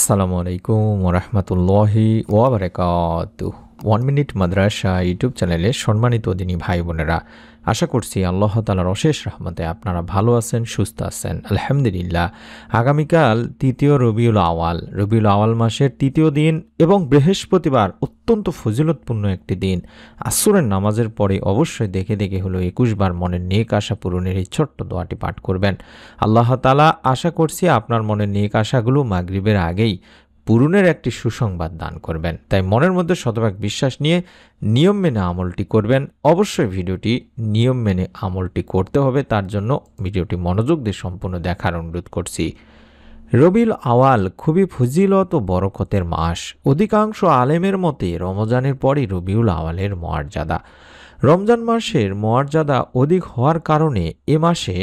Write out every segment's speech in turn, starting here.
আসসালামু আলাইকুম ওরহমতুল্লাহি ওয়াবারাকাতুহু। 1 মিনিট মাদ্রাসা ইউটিউব চ্যানেলে সম্মানিত দিনী ভাই বোনেরা, আশা করছি আল্লাহ তাআলার অশেষ রহমতে আপনারা ভালো আছেন, সুস্থ আছেন। আলহামদুলিল্লাহ। আগামীকাল তৃতীয় রবিউল আওয়াল মাসের তৃতীয় দিন এবং বৃহস্পতিবার অত্যন্ত ফজিলতপূর্ণ একটি দিন। আসরের নামাজের পরে অবশ্যই দেখে দেখে হলো 21 বার মনের নেক আশা পূরণের এই ছোট্ট দোয়াটি পাঠ করবেন। আল্লাহ তাআলা আশা করছি আপনার মনের নেক আশাগুলো মাগরিবের আগেই পূরণের একটি সুসংবাদ দান করবেন। তাই মনের মধ্যে শতভাগ বিশ্বাস নিয়ে নিয়ম মেনে আমলটি করবেন। অবশ্যই ভিডিওটি নিয়ম মেনে আমলটি করতে হবে, তার জন্য ভিডিওটি মনোযোগ দিয়ে সম্পূর্ণ দেখার অনুরোধ করছি। রবিউল আওয়াল খুবই ফজিলত ও বরকতের মাস। অধিকাংশ আলেমের মতে রমজানের পরই রবিউল আওয়ালের মর্যাদা। রমজান মাসের মর্যাদা অধিক হওয়ার কারণে এ মাসে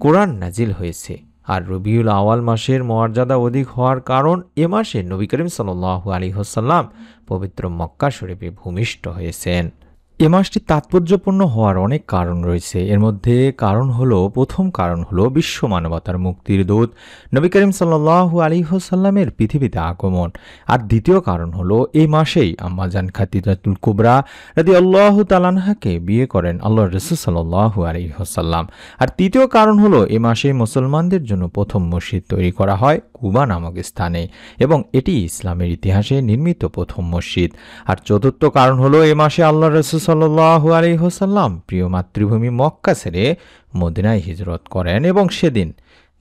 কোরআন নাজিল হয়েছে। আর রবিউল আওয়াল মাসের মর্যাদা অধিক হওয়ার কারণ এ মাসে নবী করিম সাল্লাল্লাহু আলাইহি ওয়াসাল্লাম পবিত্র মক্কা শরীফে ভূমিষ্ঠ হয়েছেন। এ মাসটি তাৎপর্যপূর্ণ হওয়ার অনেক কারণ রয়েছে। এর মধ্যে প্রথম কারণ হলো বিশ্ব মানবতার মুক্তির দূত নবী করিম সাল্লাল্লাহু আলাইহি ওয়াসাল্লামের পৃথিবীতে আগমন। আর দ্বিতীয় কারণ হলো এই মাসেই আম্মাজান খাদিজাতুল কুবরা রাদিয়াল্লাহু তাআলা আনহাকে বিয়ে করেন আল্লাহর রাসূল সাল্লাল্লাহু আলাইহি ওয়াসাল্লাম। আর তৃতীয় কারণ হলো এই মাসেই মুসলমানদের জন্য প্রথম মসজিদ তৈরি করা হয় কুবা নামক স্থানে, এবং এটি ইসলামের ইতিহাসে নির্মিত প্রথম মসজিদ। আর চতুর্থ কারণ হলো এই মাসে আল্লাহর রাসূল সাল্লাল্লাহু আলাইহি ওয়াসাল্লাম প্রিয় মাতৃভূমি মক্কা ছেড়ে মদিনায় হিজরত করেন, এবং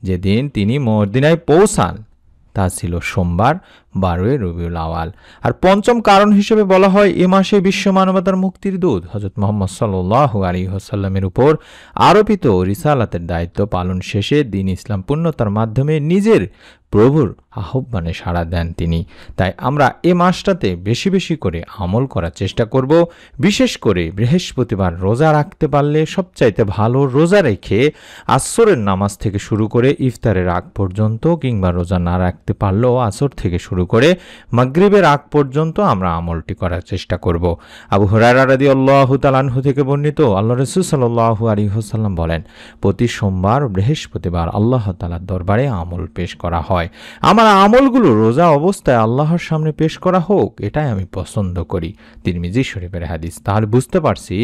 যেদিন তিনি মদিনায় পৌঁছান তা ছিল সোমবার 12 রবিউল আওয়াল। আর পঞ্চম কারণ হিসেবে বলা হয় এ মাসে বিশ্ব মানবতার মুক্তির দূত হযরত মুহাম্মদ সাল্লাল্লাহু আলাইহি ওয়াসাল্লামের উপর আরোপিত রিসালাতের দায়িত্ব পালন শেষে দ্বীন ইসলাম পূর্ণতার মাধ্যমে নিজের প্রভুর আহ্বানে সাড়া দেন তিনি। তাই আমরা এ মাসটাতে বেশি বেশি করে আমল করার চেষ্টা করব। বিশেষ করে বৃহস্পতিবার রোজা রাখতে পারলে সবচাইতে ভালো। রোজা রেখে আসরের নামাজ থেকে শুরু করে ইফতারের আগ পর্যন্ত, কিংবা রোজা না রাখতে পারলেও আসর থেকে শুরু করে মাগরিবের আগ পর্যন্ত আমরা আমলটি করার চেষ্টা করব। আবু হুরায়রা রাদিয়াল্লাহু তাআলা আনহু থেকে বর্ণিত, আল্লাহর রাসূল সাল্লাল্লাহু আলাইহি ওয়াসাল্লাম বলেন, প্রতি সোমবার ও বৃহস্পতিবার আল্লাহ তাআলার দরবারে আমল পেশ করা হয়। আমার আমলগুলো রোজা অবস্থায় আল্লাহর সামনে পেশ করা হোক, এটাই আমি পছন্দ করি। তিরমিজি শরীফের হাদিস। তাহলে বুঝতে পারছি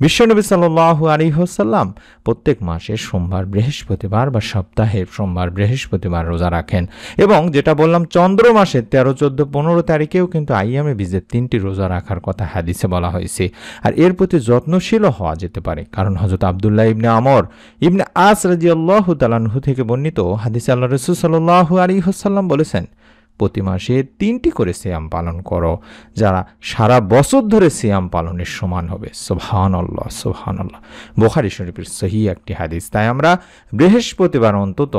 বিশ্বনবী সাল্লাল্লাহু আলাইহি ওয়াসাল্লাম প্রত্যেক মাসে সোমবার বৃহস্পতিবার বা সপ্তাহের সোমবার বৃহস্পতিবার রোজা রাখেন। এবং যেটা বললাম, চন্দ্র মাসের 13, 14, 15 তারিখেও কিন্তু আইয়ামে বীজের 3টি রোজা রাখার কথা হাদিসে বলা হয়েছে। আর এর প্রতি যত্নশীলও হওয়া যেতে পারে, কারণ হযরত আব্দুল্লাহ ইবনে আমর ইবনে আস রাদিয়াল্লাহু তাআলা আনহু থেকে বর্ণিত হাদিসে আল্লাহর রাসূল সাল্লাল্লাহু আলাইহি ওয়াসাল্লাম বলেছেন, প্রতি মাসে 3টি করে সিয়াম পালন করো, যারা সারা বছর ধরে সিয়াম পালনের সমান হবে। সুবহানাল্লাহ, সুবহানাল্লাহ। বুখারী শরীফের সহিহ একটি হাদিস। তাই আমরা বৃহস্পতিবার অন্তত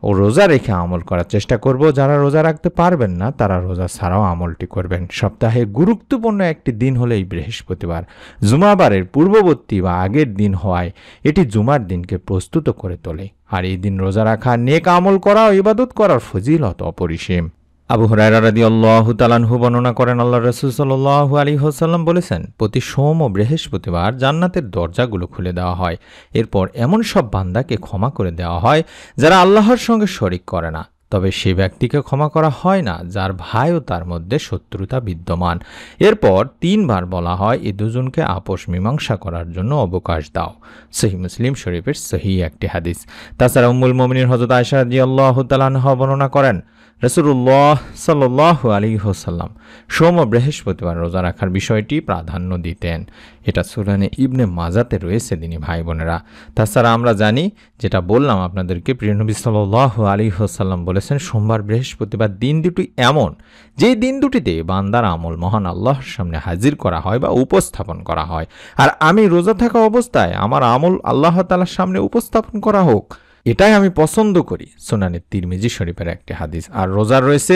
রোজা রেখে আমল করার চেষ্টা করব। যারা রোজা রাখতে পারবেন না তারা রোজা ছাড়াও আমলটি করবেন। সপ্তাহে গুরুত্বপূর্ণ একটি দিন হলো এই বৃহস্পতিবার। জুমাবারের পূর্ববর্তী বা আগের দিন হওয়ায় এটি জুমার দিনকে প্রস্তুত করে তোলে। আর এই দিন রোজা রাখা, নেক আমল করা ও ইবাদত করার ফজিলত অপরিসীম। আবু হুরায়রা রাদিয়াল্লাহু তাআলা আনহু বর্ণনা করেন, আল্লাহর রাসূল সাল্লাল্লাহু আলাইহি ওয়াসাল্লাম বলেছেন, প্রতি সোম ও বৃহস্পতিবার জান্নাতের দরজাগুলো খুলে দেওয়া হয়। এরপর এমন সব বান্দাকে ক্ষমা করে দেওয়া হয় যারা আল্লাহর সঙ্গে শরিক করে না। তবে সে ব্যক্তিকে ক্ষমা করা হয় না যার ভাই ও তার মধ্যে শত্রুতা বিদ্যমান। এরপর 3 বার বলা হয়, এই দুজনকে আপোষ মীমাংসা করার জন্য অবকাশ দাও। সহিহ মুসলিম শরীফের সহিহ একটি হাদিস। তাছাড়া উম্মুল মুমিনিন হযরত আয়েশা রাদিয়াল্লাহু তাআলা আনহা বর্ণনা করেন, রাসূলুল্লাহ সাল্লাল্লাহু আলাইহি ওয়াসাল্লাম সোম ও বৃহস্পতিবার রোজা রাখার বিষয়টি প্রাধান্য দিতেন। এটা সুনানে ইবনে মাজাতে রয়েছে দিনী ভাই বোনেরা। তাছাড়া আমরা জানি, যেটা বললাম আপনাদেরকে, প্রিয় নবী সাল্লাল্লাহু আলাইহি ওয়াসাল্লাম বলেছেন, সোমবার বৃহস্পতিবার দিন দুটি এমন, যেই দিন দুটিতে বান্দার আমল মহান আল্লাহর সামনে হাজির করা হয় বা উপস্থাপন করা হয়। আর আমি রোজা থাকা অবস্থায় আমার আমল আল্লাহ তাআলার সামনে উপস্থাপন করা হোক, এটাই আমি পছন্দ করি। সুনানে তিরমিজি শরীফের একটি হাদিস। আর রোজার রয়েছে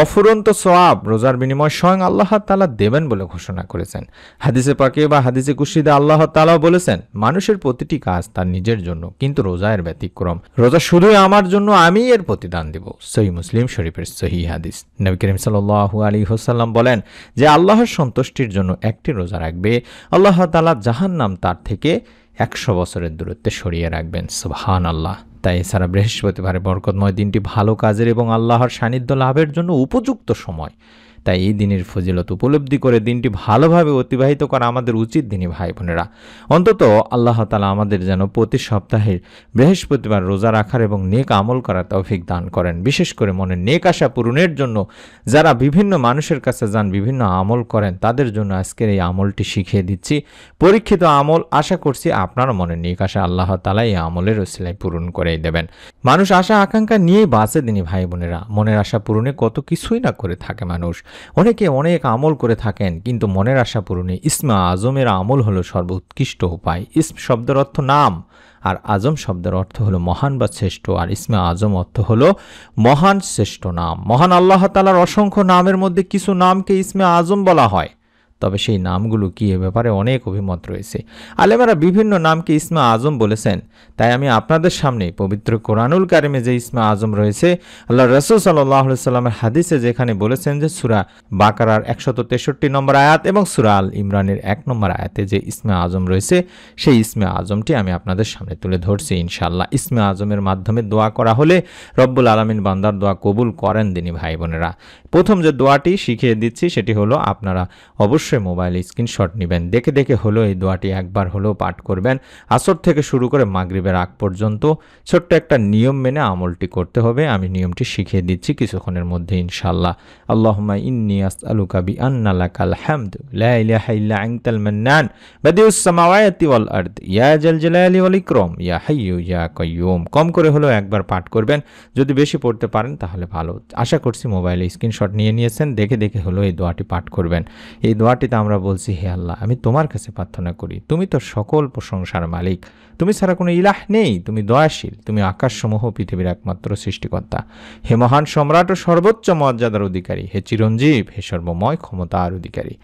অফুরন্ত সওয়াব। রোজার বিনিময় স্বয়ং আল্লাহ তাআলা দেবেন বলে ঘোষণা করেছেন। হাদিসে পাকে বা হাদিসে কুশিদে আল্লাহ তাআলা বলেছেন, মানুষের প্রতিটি কাজ তার নিজের জন্য, কিন্তু রোজা এর ব্যতিক্রম। রোজা শুধুই আমার জন্য, আমি এর প্রতিদান দেব। সহিহ মুসলিম শরীফের সহিহ হাদিস। নবী করিম সাল্লাল্লাহু আলাইহি ওয়াসাল্লাম বলেন, যে আল্লাহর সন্তুষ্টির জন্য একটি রোজা রাখবে, আল্লাহ তাআলা জাহান্নাম তার থেকে 100 বছরের দূরত্বে সরিয়ে রাখবেন। সুবহানাল্লাহ। তাই এছাড়া বৃহস্পতিবারে বরকতময় দিনটি ভালো কাজের এবং আল্লাহর সান্নিধ্য লাভের জন্য উপযুক্ত সময়। তাই এই দিনের ফজিলত উপলব্ধি করে দিনটি ভালোভাবে অতিবাহিত করা আমাদের উচিত দিনী ভাই বোনেরা। অন্তত আল্লাহ তাআলা আমাদের যেন প্রতি সপ্তাহের বৃহস্পতিবার রোজা রাখার এবং নেক আমল করার তৌফিক দান করেন। বিশেষ করে মনের নেক আশা পূরণের জন্য যারা বিভিন্ন মানুষের কাছে যান, বিভিন্ন আমল করেন, তাদের জন্য আজকের এই আমলটি শিখিয়ে দিচ্ছি। পরীক্ষিত আমল, আশা করছি আপনার মনের নেক আশা আল্লাহ তাআলা এই আমলের ওসিলায় পূরণ করেই দেবেন। মানুষ আশা আকাঙ্ক্ষা নিয়েই বাঁচে দিনী ভাই বোনেরা। মনের আশা পূরণে কত কিছুই না করে থাকে মানুষ। অনেকে অনেক আমল করে থাকেন, কিন্তু মনের আশা পূরণে ইসমে আজমের আমল হলো সর্বোৎকৃষ্ট উপায়। ইসম শব্দের অর্থ নাম, আর আজম শব্দের অর্থ হলো মহান বা শ্রেষ্ঠ, আর ইসমে আজম অর্থ হলো মহান শ্রেষ্ঠ নাম। মহান আল্লাহ তাআলার অসংখ্য নামের মধ্যে কিছু নামকে ইসমে আজম বলা হয়, তবে সেই নামগুলো কি এ ব্যাপারে অনেক অভিমত রয়েছে। আলেমেরা বিভিন্ন নামকে ইসমে আজম বলেছেন। তাই আমি আপনাদের সামনে পবিত্র কোরআনুল কারিমে যে ইসমে আজম রয়েছে, আল্লাহ রাসূল সাল্লাল্লাহু আলাইহি সাল্লামের হাদিসে যেখানে বলেছেন যে সূরা বাকারার 163 নম্বর আয়াত এবং সূরা আল ইমরানের 1 নম্বর আয়াতে যে ইসমে আজম রয়েছে, সেই ইসমে আজমটি আমি আপনাদের সামনে তুলে ধরছি ইনশাআল্লাহ। ইসমে আজমের মাধ্যমে দোয়া করা হলে রব্বুল আলামিন বান্দার দোয়া কবুল করেন দিনী ভাই বোনেরা। প্রথম যে দোয়াটি শিখিয়ে দিচ্ছি সেটি হলো, আপনারা অবশ্যই মোবাইলে স্ক্রিনশট নেবেন, দেখে দেখে হলো এই দোয়াটি একবার হলেও পাঠ করবেন। আসর থেকে শুরু করে মাগরিবের আগ পর্যন্ত ছোট্ট একটা নিয়ম মেনে আমলটি করতে হবে। আমি নিয়মটি শিখিয়ে দিচ্ছি কিছুক্ষণের মধ্যে ইনশাআল্লাহ। আল্লাহুম্মা ইন্নী আসআলুকা বিআন্না লাকাল হামদু লা ইলাহা ইল্লা আনতাল মান্নান বাদিউস সামাওয়াতি ওয়াল আরদ ইয়া জাল জালালি ওয়াল ইকরাম ইয়া হাইয়্যু ইয়া কাইয়্যুম। কম করে হলেও একবার পাঠ করবেন, যদি বেশি পড়তে পারেন তাহলে ভালো। আশা করছি মোবাইলে স্ক্রিনশট নিয়েছেন, দেখে দেখে হলো এই দোয়াটি পাঠ করবেন। এই দোয়াটিতে আমরা বলছি, হে আল্লাহ, আমি তোমার কাছে প্রার্থনা করি, তুমি তো সকল প্রশংসার মালিক, তুমি ছাড়া কোনো ইলাহ নেই, তুমি দয়াশীল, তুমি আকাশসমূহ পৃথিবীর একমাত্র সৃষ্টিকর্তা, হে মহান সম্রাট ও সর্বোচ্চ মর্যাদার অধিকারী, হে চিরঞ্জীব, হে সর্বময় ক্ষমতার অধিকারী।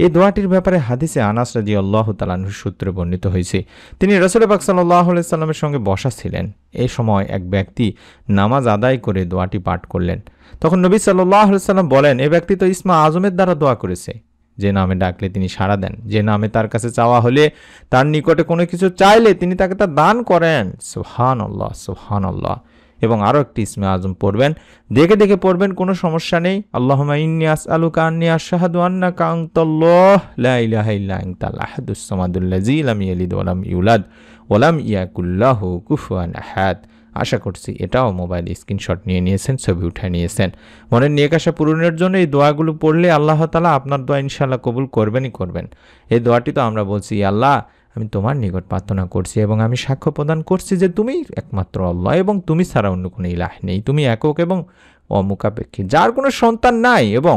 এই দোয়াটির ব্যাপারে হাদিসে আনাস রাদিয়াল্লাহু তাআলা আনহু সূত্রে বর্ণিত হয়েছে, তিনি রাসূল পাক সাল্লাল্লাহু আলাইহি সাল্লামের সঙ্গে বসা ছিলেন। এই সময় এক ব্যক্তি নামাজ আদায় করে দোয়াটি পাঠ করলেন। তখন নবী সাল্লাল্লাহু আলাইহি সাল্লাম বলেন, এই ব্যক্তি তো ইসমে আজমের দ্বারা দোয়া করেছে। যে নামে ডাকলে তিনি সাড়া দেন, যে নামে তার কাছে চাওয়া হলে, তার নিকটে কোনো কিছু চাইলে তিনি তাকে তা দান করেন। সুবহানাল্লাহ, সুবহানাল্লাহ। এবং আরও একটি ইসমে আজম পড়বেন, দেখে দেখে পড়বেন, কোনো সমস্যা নেই। আল্লাহুম্মা ইন্নী আসআলুকা আন্নী আশহাদু আন্নাকা আনতাল্লাহ লা ইলাহা ইল্লা আনতাল আহাদুস সামাদুল্লাযী লাম ইয়ালিদ ওয়া লাম ইউলাদ ওয়া লাম ইয়াকুল লাহু কুফুয়ান আহাদ। আশা করছি এটাও মোবাইল স্ক্রিনশট নিয়েছেন, ছবি উঠে নিয়েছেন। মনের নেক আশা পূরণের জন্য এই দোয়াগুলো পড়লে আল্লাহ তাআলা আপনার দোয়া ইনশাআল্লাহ কবুল করবেনই করবেন। এই দোয়াটি তো আমরা বলছি, আল্লাহ, আমি তোমার নিকট প্রার্থনা করছি এবং আমি সাক্ষ্য প্রদান করছি যে তুমি একমাত্র আল্লাহ এবং তুমি ছাড়া অন্য কোনো ইলাহ নেই, তুমি একক এবং অমুখাপেক্ষী, যার কোনো সন্তান নাই এবং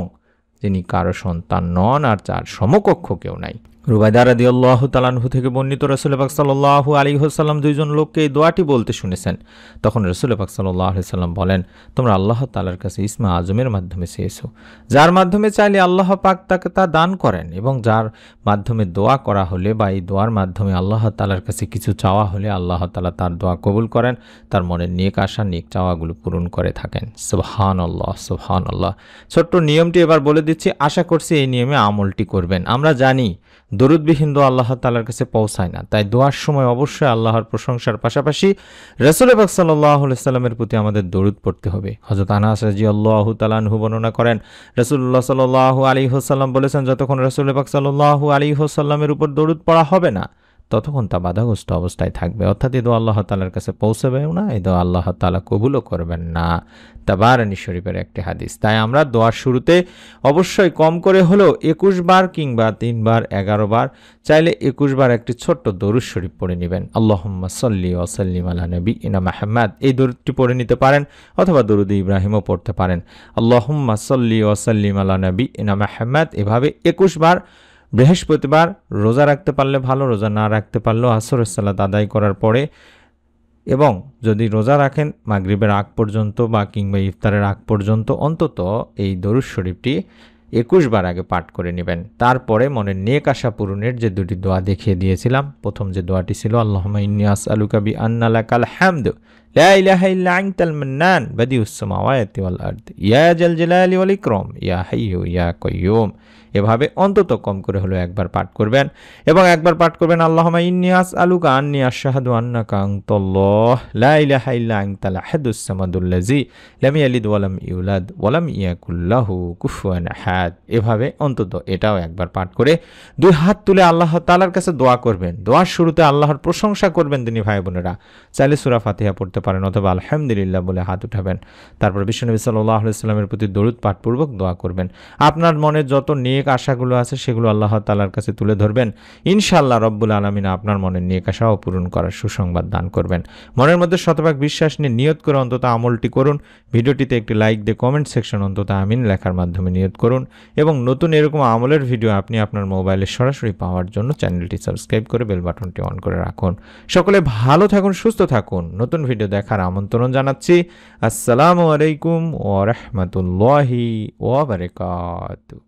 যিনি কারো সন্তান নন, আর যার সমকক্ষ কেউ নাই। রুবাইদা রাদিয়াল্লাহু তাআলা আনহু থেকে বর্ণিত, রাসূল পাক সাল্লাল্লাহু আলাইহি ওয়াসাল্লাম দুইজন লোককে এই দোয়াটি বলতে শুনেছেন। তখন রাসূল পাক সাল্লাল্লাহু আলাইহি ওয়াসাল্লাম বলেন, তোমরা আল্লাহ তাআলার কাছে ইসমে আজমের মাধ্যমে চেয়েছো, যার মাধ্যমে চাইলে আল্লাহ পাক তাকে তা দান করেন, এবং যার মাধ্যমে দোয়া করা হলে বা এই দোয়ার মাধ্যমে আল্লাহ তাআলার কাছে কিছু চাওয়া হলে আল্লাহ তাআলা তার দোয়া কবুল করেন, তার মনের নেক আশা, নেক চাওয়াগুলো পূরণ করে থাকেন। সুবহানাল্লাহ, সুবহানাল্লাহ। ছোট্ট নিয়মটি এবার বলে দিচ্ছি, আশা করছি এই নিয়মে আমলটি করবেন। আমরা জানি দরুদবিহীন দোয়া আল্লাহ তাআলার কাছে পৌঁছায় না, তাই দোয়ার সময় অবশ্যই আল্লাহর প্রশংসার পাশাপাশি রাসূল পাক সাল্লাল্লাহু আলাইহি সাল্লামের প্রতি আমাদের দরুদ পড়তে হবে। হযরত আনাস রাদিয়াল্লাহু তাআলা আনহু বর্ণনা করেন, রাসূলুল্লাহ সাল্লাল্লাহু আলাইহি ওয়াসাল্লাম বলেছেন, যতক্ষণ রাসূল পাক সাল্লাল্লাহু আলাইহি ওয়াসাল্লামের উপর দরুদ পড়া হবে না, ততক্ষণ তা বাধাগ্রস্ত অবস্থায় থাকবে, অর্থাৎ এই দোয়া আল্লাহ তাআলার কাছে পৌঁছাবেও না, এই দোয়া আল্লাহ তাআলা কবুলও করবেন না। তাবারানী শরীফের একটি হাদিস। তাই আমরা দোয়ার শুরুতে অবশ্যই কম করে হলেও 21 বার কিংবা 3 বার 11 বার, চাইলে 21 বার একটি ছোট্ট দরুদ শরীফ পড়ে নেবেন। আল্লাহুম্মা সাল্লি ওয়া সাল্লিম আলা নাবিয়িনা মুহাম্মদ, এই দরুদটি পড়ে নিতে পারেন, অথবা দরুদ ইব্রাহিমও পড়তে পারেন। আল্লাহুম্মা সাল্লি ওয়া সাল্লিম আলা নাবিয়িনা মুহাম্মদ, এভাবে 21 বার। বৃহস্পতিবার রোজা রাখতে পারলে ভালো, রোজা না রাখতে পারলেও আসরের সালাত আদায় করার পরে, এবং যদি রোজা রাখেন মাগরিবের আগ পর্যন্ত বা কিংবা ইফতারের আগ পর্যন্ত অন্তত এই দরুদ শরীফটি 21 বার আগে পাঠ করে নেবেন। তারপরে মনের নেক আশা পূরণের যে দুটি দোয়া দেখিয়ে দিয়েছিলাম, প্রথম যে দোয়াটি ছিল আল্লাহুম্মা ইন্নী আসআলুকা বিআন্না লাকাল হামদু লা ইলাহা ইল্লা আনতাল মান্নান বাদিউস সামাওয়াতি ওয়াল আরদ ইয়া জাল জালালি ওয়াল ইকরাম ইয়া হাইয়্যু ইয়া কাইয়্যুম। এভাবে অন্তত কম করে হলো একবার পাঠ করবেন এবং একবার পাঠ করবেন আল্লাহুম্মা ইন্নী আসআলুকা আন্নী আশহাদু আন্নাকা আনতাল্লাহ লা ইলাহা ইল্লা আনতাল আহাদুস সামাদুল্লাযী লাম ইয়ালিদ ওয়া লাম ইউলাদ ওয়া লাম ইয়াকুল লাহু কুফুয়ান আহাদ। এভাবে অন্তত এটাও একবার পাঠ করে দুই হাত তুলে আল্লাহ তাআলার কাছে দোয়া করবেন। দোয়ার শুরুতে আল্লাহর প্রশংসা করবেন তিনি ভাই বোনেরা। চাইলে সূরা ফাতিহা পড়তে পারেন অথবা আলহামদুলিল্লাহ বলে হাত উঠাবেন। তারপর বিশ্বনবী সাল্লাল্লাহু আলাইহি ওয়াসাল্লামের প্রতি দরুদ পাঠপূর্বক দোয়া করবেন। আপনার মনে যত নেক আশাগুলো আছে সেগুলো আল্লাহ তাআলার কাছে তুলে ধরবেন। ইনশাআল্লাহ রব্বুল আলামিন আপনার মনের নেক আশাও পূরণ করার সুসংবাদ দান করবেন। মনের মধ্যে শতভাগ বিশ্বাস নিয়ে নিয়ত করে অন্তত আমলটি করুন। ভিডিওটিতে একটি লাইক দিয়ে কমেন্ট সেকশন অন্তত আমিন লেখার মাধ্যমে নিয়ত করুন এবং নতুন এরকম আমলের ভিডিও আপনি আপনার মোবাইলে সরাসরি পাওয়ার জন্য চ্যানেলটি সাবস্ক্রাইব করে বেল বাটনটি অন করে রাখুন। সকলে ভালো থাকুন, সুস্থ থাকুন। নতুন ভিডিও দেখার আমন্ত্রণ জানাচ্ছি। আসসালামু আলাইকুম ওয়া রাহমাতুল্লাহি ওয়া বারাকাতুহু।